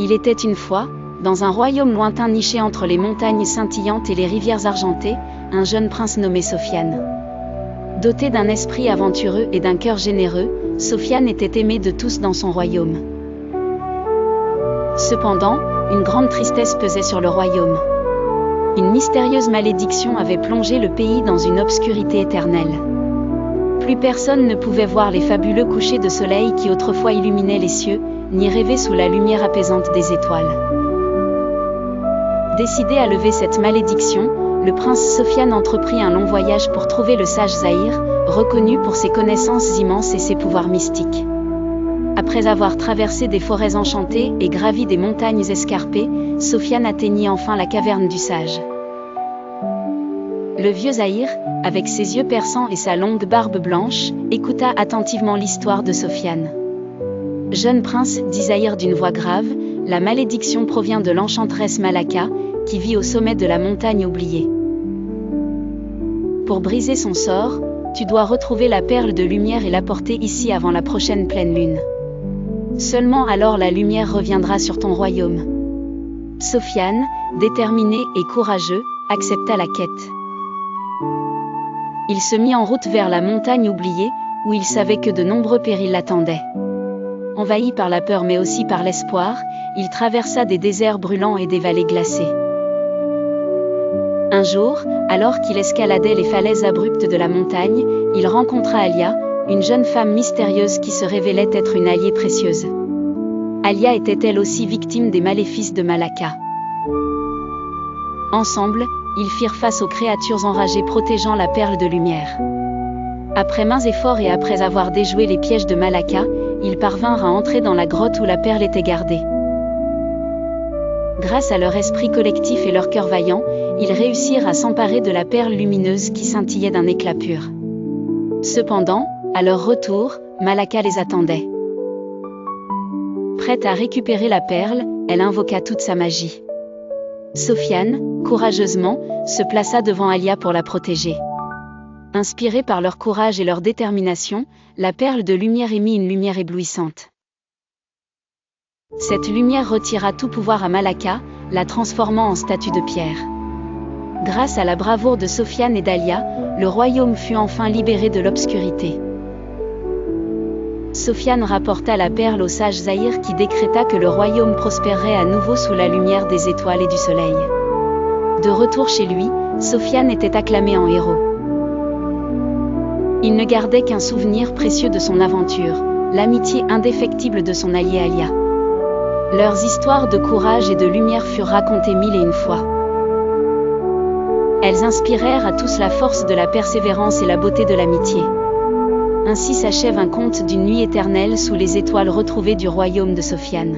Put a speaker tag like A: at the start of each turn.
A: Il était une fois, dans un royaume lointain niché entre les montagnes scintillantes et les rivières argentées, un jeune prince nommé Sofiane. Doté d'un esprit aventureux et d'un cœur généreux, Sofiane était aimé de tous dans son royaume. Cependant, une grande tristesse pesait sur le royaume. Une mystérieuse malédiction avait plongé le pays dans une obscurité éternelle. Plus personne ne pouvait voir les fabuleux couchers de soleil qui autrefois illuminaient les cieux, ni rêver sous la lumière apaisante des étoiles. Décidé à lever cette malédiction, le prince Sofiane entreprit un long voyage pour trouver le sage Zahir, reconnu pour ses connaissances immenses et ses pouvoirs mystiques. Après avoir traversé des forêts enchantées et gravi des montagnes escarpées, Sofiane atteignit enfin la caverne du sage. Le vieux Zahir, avec ses yeux perçants et sa longue barbe blanche, écouta attentivement l'histoire de Sofiane. « Jeune prince, dit Zahir d'une voix grave, la malédiction provient de l'enchanteresse Malaka, qui vit au sommet de la montagne oubliée. Pour briser son sort, tu dois retrouver la perle de lumière et l'apporter ici avant la prochaine pleine lune. Seulement alors la lumière reviendra sur ton royaume. » Sofiane, déterminé et courageux, accepta la quête. Il se mit en route vers la montagne oubliée, où il savait que de nombreux périls l'attendaient. Envahi par la peur mais aussi par l'espoir, il traversa des déserts brûlants et des vallées glacées. Un jour, alors qu'il escaladait les falaises abruptes de la montagne, il rencontra Alia, une jeune femme mystérieuse qui se révélait être une alliée précieuse. Alia était elle aussi victime des maléfices de Malaka. Ensemble, ils firent face aux créatures enragées protégeant la perle de lumière. Après maints efforts et après avoir déjoué les pièges de Malaka, ils parvinrent à entrer dans la grotte où la perle était gardée. Grâce à leur esprit collectif et leur cœur vaillant, ils réussirent à s'emparer de la perle lumineuse qui scintillait d'un éclat pur. Cependant, à leur retour, Malaka les attendait. Prête à récupérer la perle, elle invoqua toute sa magie. Sofiane, courageusement, se plaça devant Alia pour la protéger. Inspirés par leur courage et leur détermination, la perle de lumière émit une lumière éblouissante. Cette lumière retira tout pouvoir à Malaka, la transformant en statue de pierre. Grâce à la bravoure de Sofiane et d'Alia, le royaume fut enfin libéré de l'obscurité. Sofiane rapporta la perle au sage Zahir qui décréta que le royaume prospérerait à nouveau sous la lumière des étoiles et du soleil. De retour chez lui, Sofiane était acclamé en héros. Il ne gardait qu'un souvenir précieux de son aventure, l'amitié indéfectible de son allié Alia. Leurs histoires de courage et de lumière furent racontées mille et une fois. Elles inspirèrent à tous la force de la persévérance et la beauté de l'amitié. Ainsi s'achève un conte d'une nuit éternelle sous les étoiles retrouvées du royaume de Sofiane.